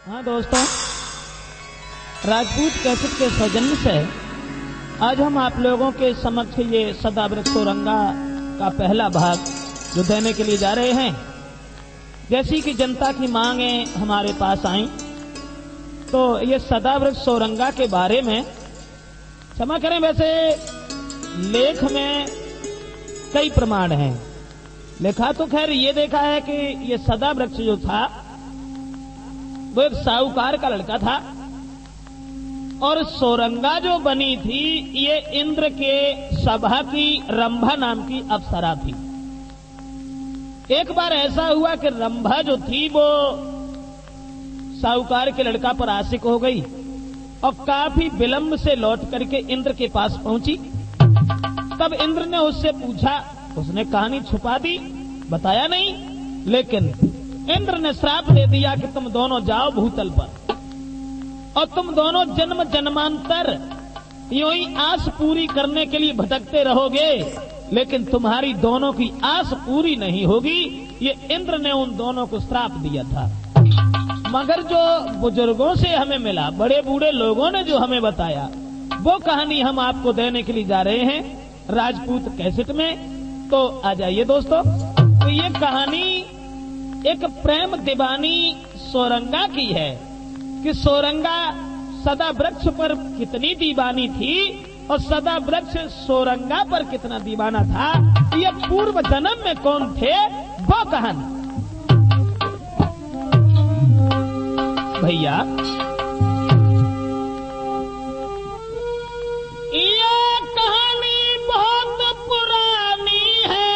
हाँ दोस्तों, राजपूत कैसेट के सौजन्य से आज हम आप लोगों के समक्ष ये सदावृक्ष सोरंगा का पहला भाग जो देने के लिए जा रहे हैं। जैसी कि जनता की मांगे हमारे पास आई तो ये सदावृक्ष सोरंगा के बारे में क्षमा करें, वैसे लेख में कई प्रमाण हैं। लिखा तो खैर ये देखा है कि ये सदावृक्ष जो था वो एक साहूकार का लड़का था और सोरंगा जो बनी थी ये इंद्र के सभा की रंभा नाम की अप्सरा थी। एक बार ऐसा हुआ कि रंभा जो थी वो साहूकार के लड़का पर आशिक हो गई और काफी विलंब से लौट करके इंद्र के पास पहुंची। तब इंद्र ने उससे पूछा, उसने कहानी छुपा दी, बताया नहीं, लेकिन इंद्र ने श्राप दे दिया कि तुम दोनों जाओ भूतल पर और तुम दोनों जन्म जन्मांतर यूं ही आस पूरी करने के लिए भटकते रहोगे, लेकिन तुम्हारी दोनों की आस पूरी नहीं होगी। ये इंद्र ने उन दोनों को श्राप दिया था। मगर जो बुजुर्गों से हमें मिला, बड़े बूढ़े लोगों ने जो हमें बताया, वो कहानी हम आपको देने के लिए जा रहे हैं राजपूत कैसेट में। तो आ जाइए दोस्तों। तो ये कहानी एक प्रेम दीवानी सोरंगा की है कि सोरंगा सदा वृक्ष पर कितनी दीवानी थी और सदा वृक्ष सोरंगा पर कितना दीवाना था। ये पूर्व जन्म में कौन थे वो कहानी। भैया ये कहानी बहुत पुरानी है।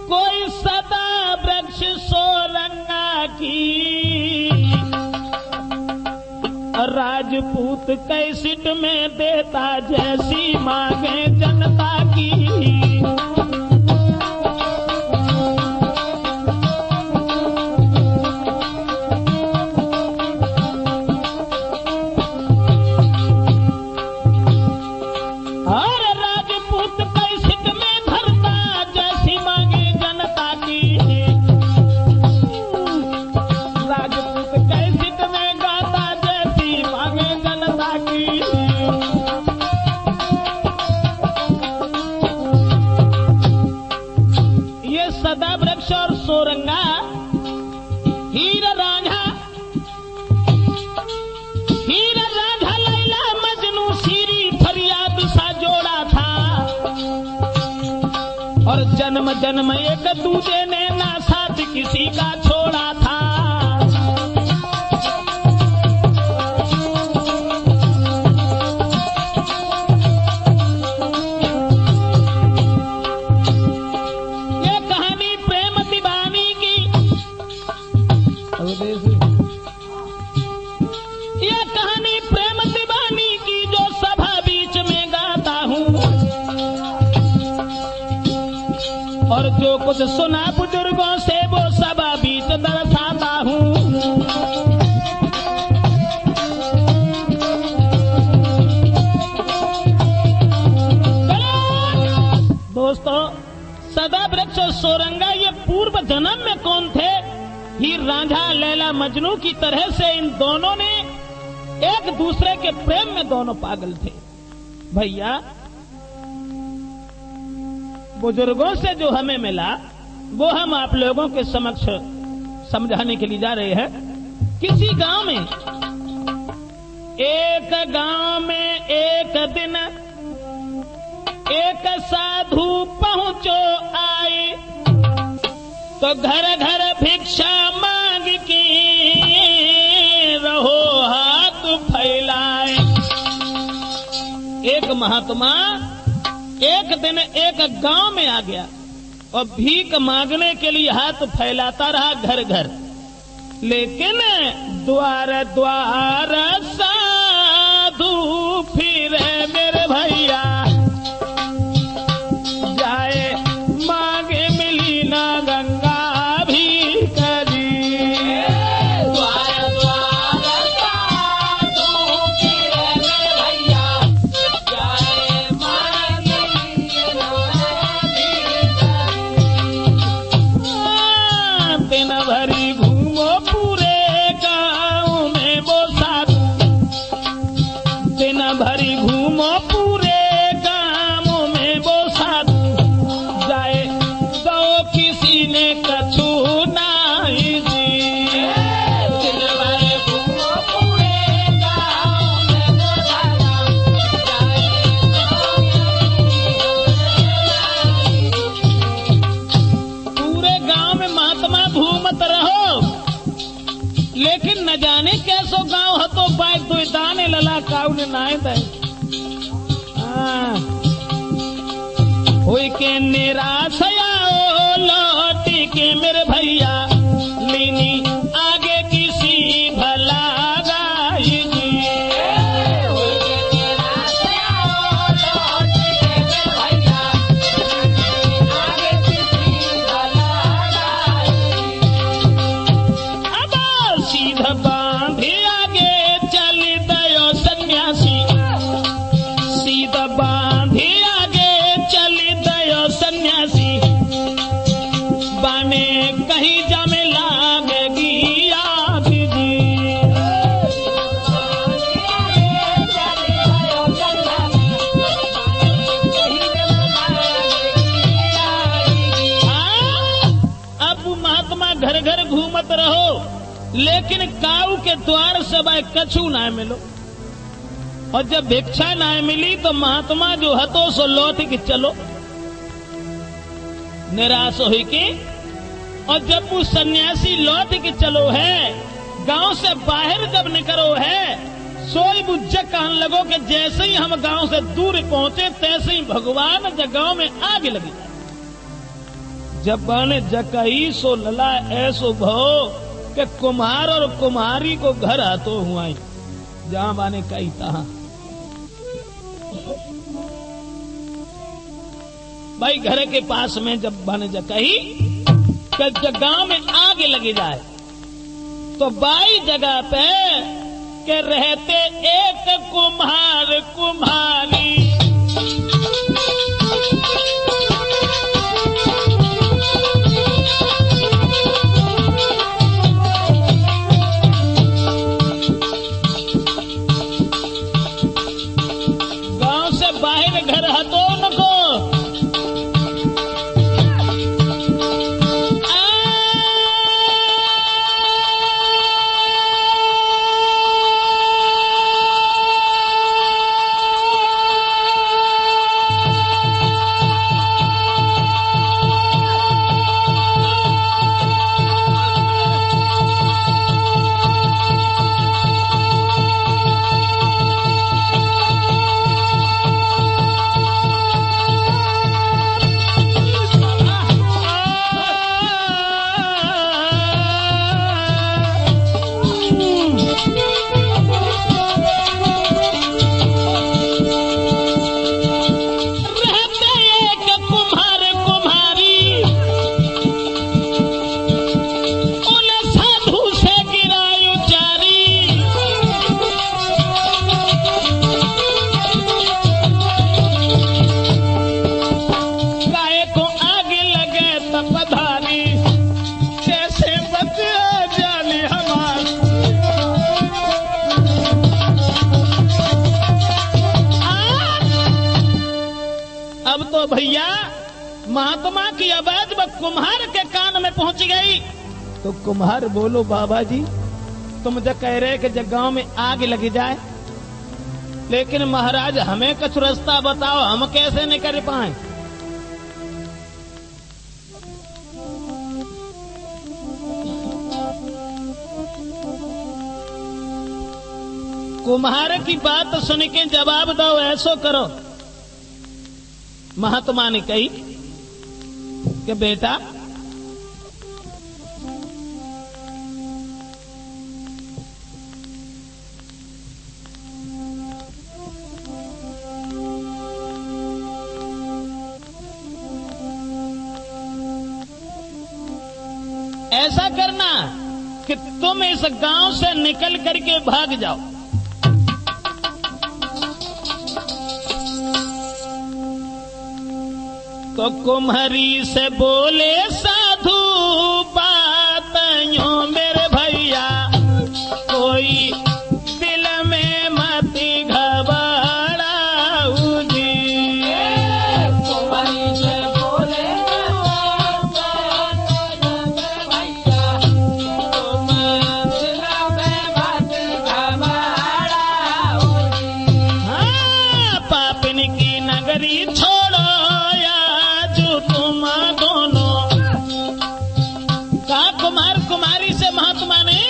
कोई सदा वृक्ष सोरंगा की राजपूत कैसेट में देता जैसी मांगे जनता की। सदावृक्ष और सोरंगा हीरा रांझा लैला मजनू सीरी फरियाद सा जोड़ा था और जन्म जन्म एक दूजे ने ना साथ किसी का छोड़ा था। यह कहानी प्रेम दीवानी की जो सभा बीच में गाता हूँ और जो कुछ सुना बुजुर्गों से वो सभा बीच दर्शाता हूँ। दोस्तों, सदावृक्ष और सोरंगा ये पूर्व जन्म में कौन थे? हीर रांझा लैला मजनू की तरह से इन दोनों ने एक दूसरे के प्रेम में दोनों पागल थे। भैया बुजुर्गों से जो हमें मिला वो हम आप लोगों के समक्ष समझाने के लिए जा रहे हैं। किसी गांव में एक दिन एक साधु पहुंचो आए तो घर घर भिक्षा मांग के रहो हाथ फैलाए। एक महात्मा एक दिन एक गांव में आ गया और भीख मांगने के लिए हाथ फैलाता रहा घर घर, लेकिन द्वार द्वार साधु फिरे मेरे भैया, जाए मांगे मिली ना गंगा भरी घूमो पूरे गांव में वो साधु, दिन भरी घूमो पूरे गांव में वो साधु, जाए तो किसी ने कछु नहीं जी। दिन भरी घूमो पूरे गांव में वो साधु, पूरे गांव में महात्मा घूमत रहो, लेकिन न जाने कैसो गांव हतो बाइक तो दाने लला काऊ ने नाए दे। होई के निराश आओ लौटी के मेरे भैया, लीनी आगे किसी भला गाई जी। होई के निराश आओ लौटी के मेरे भैया, आगे किसी भला गाई। अब सीधा बांधी आगे चली दयो सन्यासी, सीधा बांधी आगे चली दयो सन्यासी, बाने कहीं जामे लागेगी आग जी। हाँ, अब महात्मा घर घर घूमत रहो, लेकिन काऊ के द्वार से भाई कछु ना मिलो। और जब भिक्षा ना मिली तो महात्मा जो हतो सो लौट के चलो, निराश हुई के। और जब वो सन्यासी लौट के चलो है, गांव से बाहर जब निकलो है, सोई बुझ कहने लगो कि जैसे ही हम गांव से दूर पहुंचे तैसे ही भगवान जगह में आग लगी। जब बने जकई सो लला ऐसो भो कि कुम्हार और कुम्हारी को घर हाथों हुआ, जहां बाने कही तहां। भाई घर के पास में जब बने जकही कि गांव में आग लगी जाए, तो बाई जगह पे के रहते एक कुम्हार कुम्हारी। गांव से बाहर घर हतो उनको, भैया महात्मा की आवाज कुम्हार के कान में पहुंच गई। तो कुम्हार बोलो बाबा जी, तुम जब कह रहे कि जब गांव में आग लग जाए, लेकिन महाराज हमें कुछ रास्ता बताओ, हम कैसे निकल पाए। कुम्हार की बात सुन के जवाब दो, ऐसो करो। महात्मा ने कही कि बेटा ऐसा करना कि तुम इस गांव से निकल करके भाग जाओ। तो कुम्हारी से बोले साधु बात कहा कुमार कुमारी से महात्मा ने,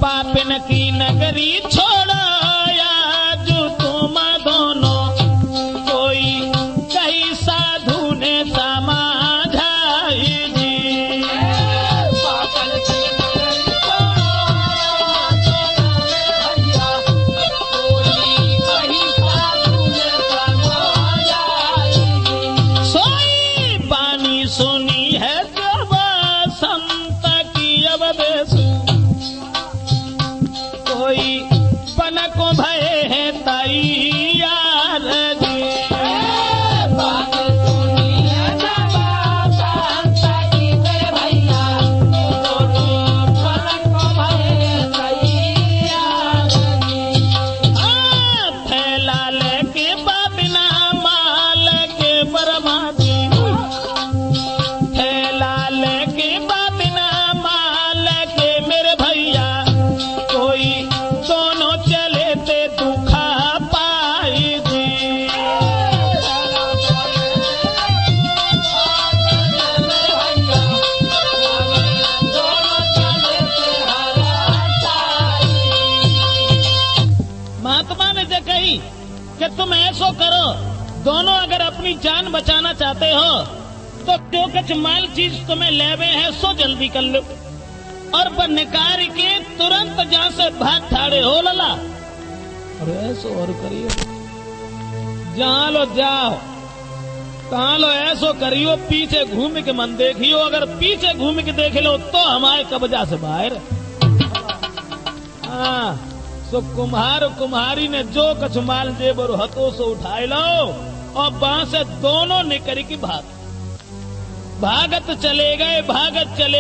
पापिन की नगरी छोड़ो आज तुम दोनों, कोई कहीं साधु ने समाधाई जी। सोई बानी सुनी है जब संत की अवदेश, कोई बन को भय है तैयार जी। थैला लेके बाबिना माल के बरमा जी, थैला लेके बाबिना माल के मेरे भैया, कोई दोनों चले ते दुखा पाई जी। महात्मा ने जो कही कि तुम ऐसो करो, दोनों अगर अपनी जान बचाना चाहते हो तो जो कुछ माल चीज तुम्हें लेवे है सो जल्दी कर लो, और वह निकार के तुरंत जहां से भाग ठाड़े हो लला। और ऐसो और करियो, जहां लो जाओ, कहां लो ऐसो करियो, पीछे घूम के मन देखियो, अगर पीछे घूम के देख लो तो हमारे कब्जा से बाहर। हाँ, सो कुम्हार कुम्हारी ने जो कछ माल जेबर हथों से उठाए लो, और वहां से दोनों निकल की भागत चले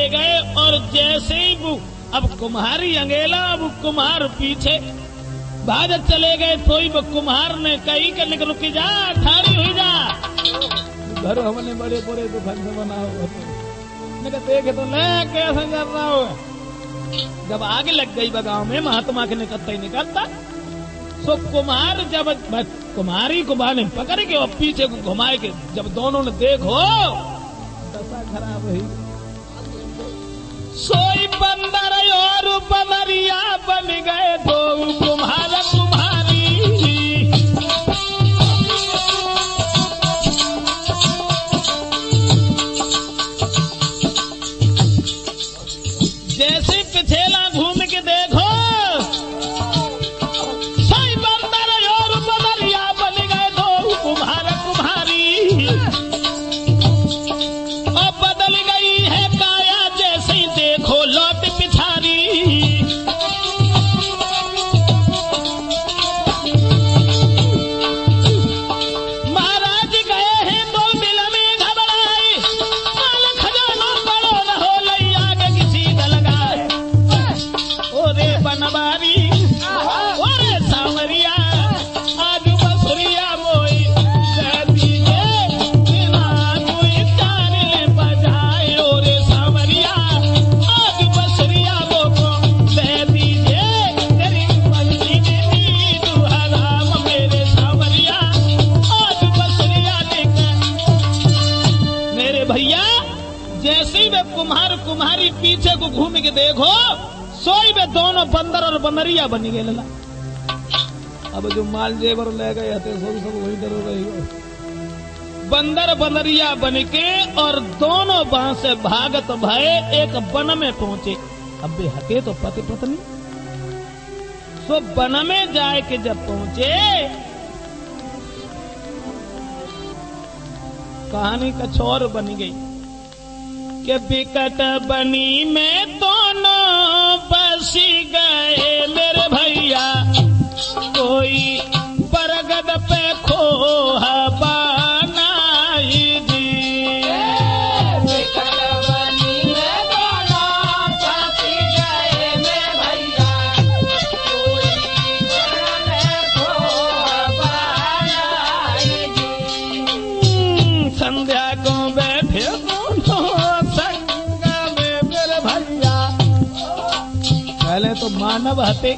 गए। और जैसे ही वो अब कुम्हारी अंगेला, अब कुम्हार पीछे भागत चले गए, तो ही वो कुम्हार ने कही कि निकल रुकी जा, ठाड़ी हुई जा, घर हमने बड़े बड़े दुकान से बना हुआ देखे तो ले कैसे कर रहा हो। जब आगे लग गई गांव में, महात्मा के निकलता ही निकलता, सो कुम्हार जब कुम्हारी को बाने पकड़ के और पीछे को घुमाए के जब दोनों ने देखो, दशा खराब हुई। सोई बंदर और बंदरिया बन गए दो कुम्हार कुम्हारी। जैसे पिछेला घूम के देखो, सोई बंदर और बंदरिया बन गए दो कुम्हार कुम्हारी। अब बदल गई है काया जैसे ही देखो लौट पिछारी। महाराज गए हैं तो दिल में घबराए, माल खजाना पड़ो न हो लई आगे किसी दल लगाए। ओरे बनवारी ओरे सांवरिया, आज बसुरिया मोई कह दीजिए बिना कोई तार ले बजाए। ओरे सांवरिया आज बसुरिया मोको कह दीजिए, तेरी बंसी ने दी दुहराम मेरे सांवरिया, आज बसुरिया लेकर। मेरे भैया, जैसे ही वे कुम्हार कुम्हारी पीछे को घूम के देखो, सोई वे दोनों बंदर और बंदरिया बन गए लला। अब जो माल जेवर ले गए थे सब वही डरो रही। बंदर बंदरिया बन के और दोनों वहां से भागत भय एक वन में पहुंचे। अब वे हटे तो पति पत्नी, सो वन में जाए के जब पहुंचे, कहानी कुछ और बन गई कि बिकट बनी में दोनों बसी गए मेरे भैया, कोई बरगद पे खोहा बनाई जी। बिकट बनी में दोनों बसी गए मेरे भैया, कोई बरगद पे खोहा बनाई जी। संध्या को बैठे पहले तो मानव हते,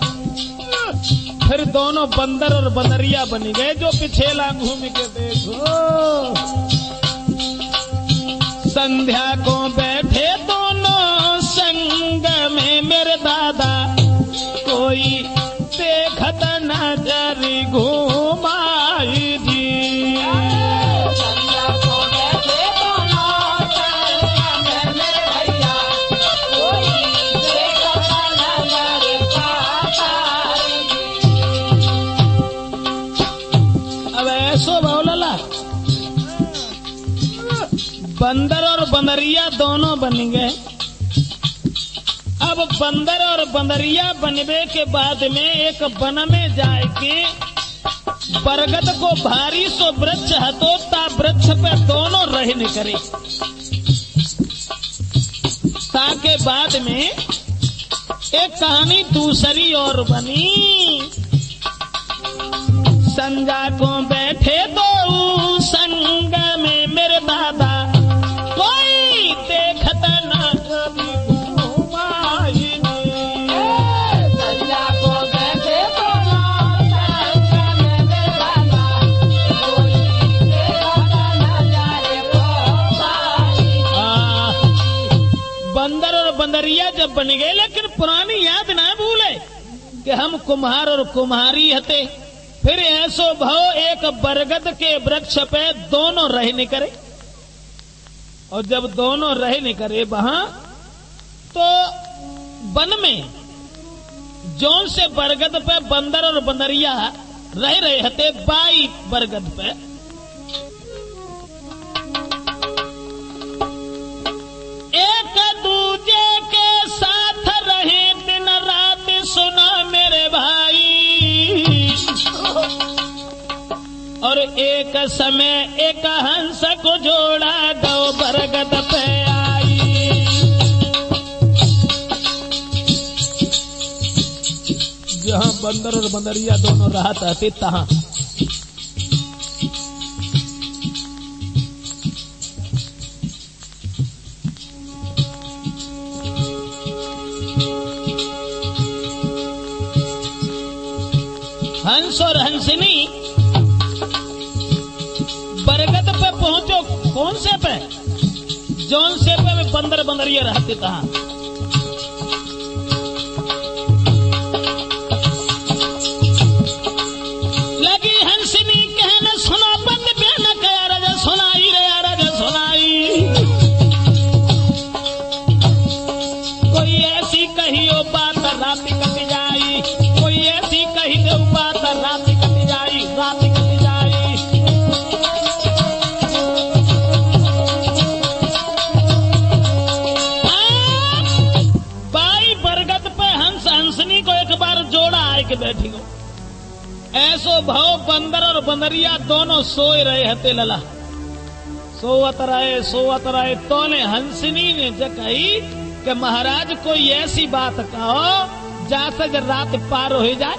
फिर दोनों बंदर और बंदरिया बन गए। जो पिछेला घूम के देखो, संध्या को बैठे बंदर और बंदरिया दोनों बन गए। अब बंदर और बंदरिया बनने के बाद में एक वन में जाके बरगद को भारी सो वृक्ष हतोता वृक्ष पे दोनों रहने करे। ताके बाद में एक कहानी दूसरी और बनी। संजा को बैठे दो संग में मेरे दादा, कोई देखता ना बंदरिया जब बन गए, लेकिन पुरानी याद ना भूले कि हम कुम्हार और कुम्हारी हते। फिर ऐसो भाव एक बरगद के वृक्ष पे दोनों रहने करे। और जब दोनों रहने करे वहां, तो वन में जौन से बरगद पे बंदर और बंदरिया रह रहे हते, बाई बरगद पे एक दूजे के साथ रहे दिन रात, सुना मेरे भाई। और एक समय एक हंस को जोड़ा गौ बरगद पे आई। जहां बंदर और बंदरिया दोनों रहत हते तहां हंस और हंसिनी बरगद पे पहुंचो। कौन से पे? जौन से पे में बंदर बंदरिया रहते कहा। लगी हंसिनी कहने, सुना बंद बेन कया राजा सुनाई रे राजा सुनाई। कोई ऐसी कहियो बात रात कट जाई, कोई ऐसी कही दो बात रात कट जाई, रात कट जाई। बाई बरगद पे हंस हंसनी को एक बार जोड़ा आए के बैठी हो। ऐसो भाव बंदर और बंदरिया दोनों सोए रहे हते लला। सोवत रहे तो ने हंसनी ने कही कि महाराज कोई ऐसी बात कहो जहां से जब रात पार हो जाए।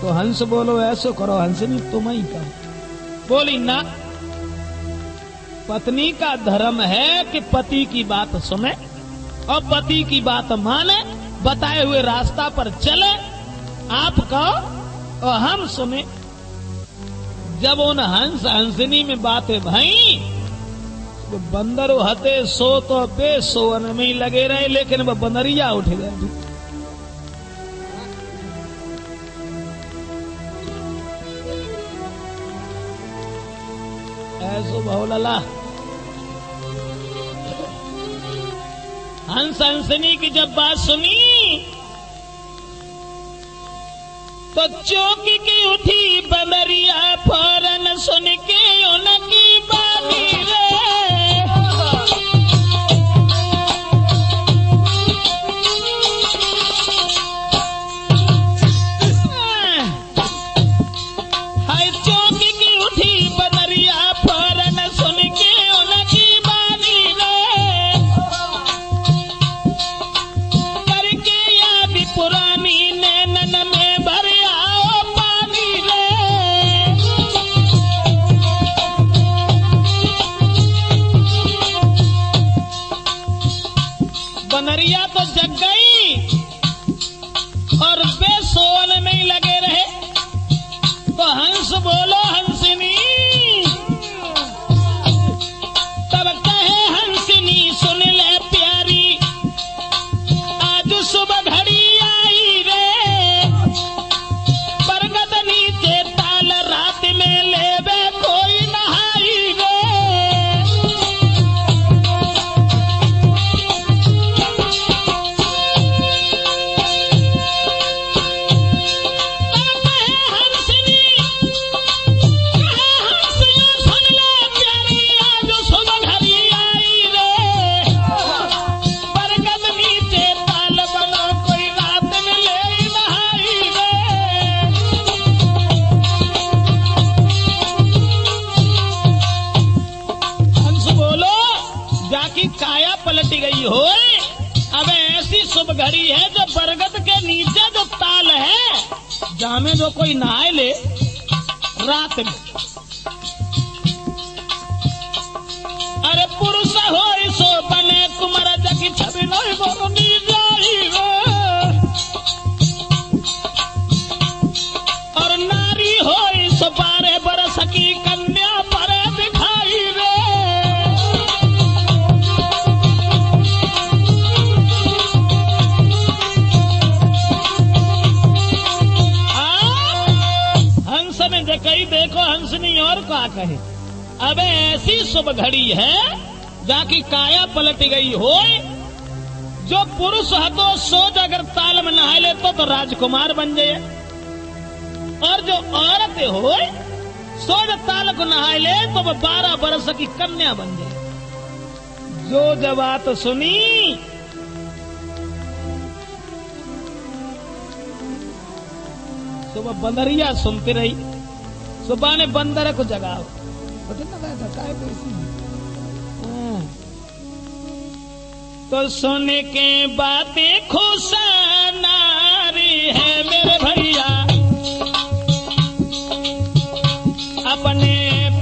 तो हंस बोलो ऐसो करो हंसनी, तुम ही कहो। बोली ना, पत्नी का धर्म है कि पति की बात सुने और पति की बात माने, बताए हुए रास्ता पर चले। आप कहो और हम सुने। जब उन हंस हंसनी में बातें भाई, तो बंदर हते सो तो पे सोवन में ही लगे रहे, लेकिन वह बंदरिया उठ गए। ऐसो बहुलला हंस हंसनी की जब बात सुनी, तो चौकी की उठी बंदरिया, फौरन सुन के उनकी बानी रे। हाय चौकी की उठी बंदरिया, फौरन सुन के उनकी बानी रे। करके याद पुरानी नैनन में भर आओ पानी रे। बनरिया तो जग गई और बेसोवन में ही लगे रहे। तो हंस बोलो हंसिनी, तब कहे हंसिनी सुन ले प्यारी, आज सुबह घड़ी आई रे। बरगद नीचे ताल रात में लेवे कोई नहाई रे। पलट गई हो। अब ऐसी शुभ घड़ी है जो बरगद के नीचे जो ताल है, जहां में जो कोई नहाए ले रात में। अरे पुरुष हो सो बने कुमार जगी छवि नहीं बोलनी जाई और नारी हो सो 12 बरस की कन्या पर दिखाई रे। हंस ने जकई देखो हंसनी और क्या कहे। अब ऐसी शुभ घड़ी है जाकी काया पलट गई हो। जो पुरुष है तो सोच अगर ताल में नहा ले तो राजकुमार बन जाए, और जो औरत हो सोच ताल को नहा ले तो 12 बरस की कन्या बन जाए। जो जब बात सुनी सुबह बंदरिया सुनती रही। सुबह ने बंदर को जगाओ तो सोने के बातें खुश नारी है मेरे भैया, अपने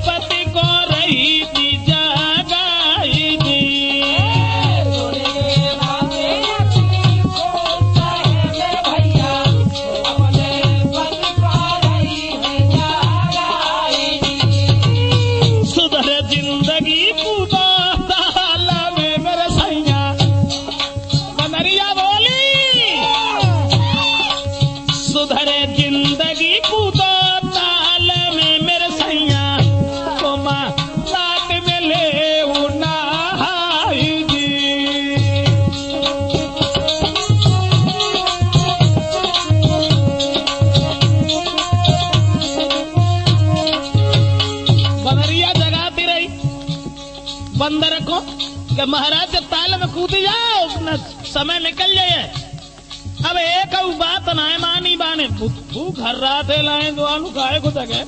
पति को रही थी जगाई दी। सोने के बातें खुश है मेरे भैया, अपने पति को रही थी जगाई दी। सुधर जिंदगी कूदा बंदर को कि महाराज ताल में कूदी जाओ अपना समय निकल जाए। अब एक बात ना मानी बाने तू घर रहा थे लाए जो आलू खाए को जगह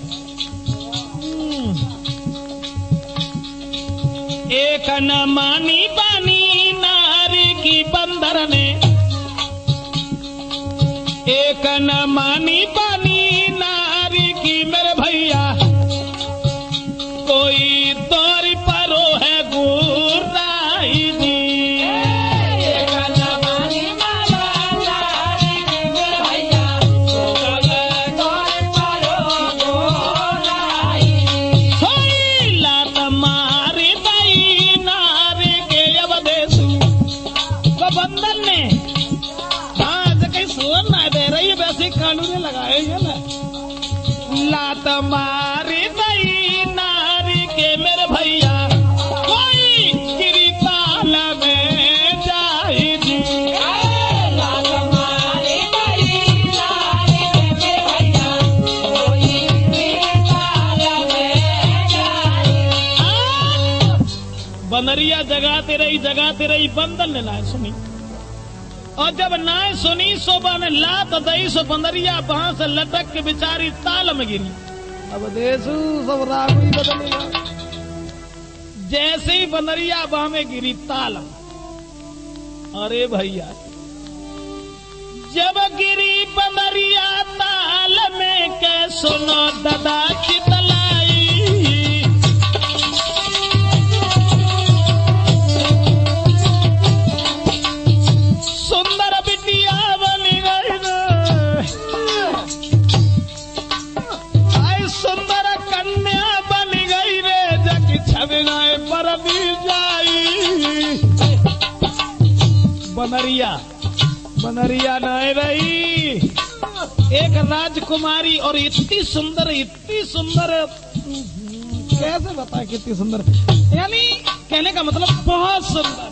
एक न मानी बानी नारी की बंदर ने, एक न मानी बानी नारी की मेरे भैया। कोई दौरी परो है गुराई दी, एक न मानी नारी की मेरे भैया। दौरी परो गुराई दी, लात मारी दई नारी के अवदेशु। तो बंदर ने हाँ कहीं सुन ना दे रही वैसे कानून लगाएंगे ना। लात मारी दई नारी के मेरे भैया, कोई गिरी ताल में जाएगी। लात मारी दई नारी के मेरे भैया, कोई गिरी ताल में जाएगी। बनरिया जगाते रही बंदर ने ना सुनी, और जब नाय सुनी सोबा ने लात दई सो बंदरिया वहां से लटक के बेचारी ताल में गिरी। अब देसू सब राग ही बदलेगा। जैसे ही बंदरिया वहां में गिरी ताल, अरे भैया जब गिरी बंदरिया ताल में के सुनो दादा चितलाई। सुंदर बिटिया बनी गई आई, सुंदर कन्या बनी गई रे जकी छविनाए पर भी जाई। बनरिया नहीं रही, एक राजकुमारी और इतनी सुंदर कैसे बताए कितनी सुंदर, यानी कहने का मतलब बहुत सुंदर।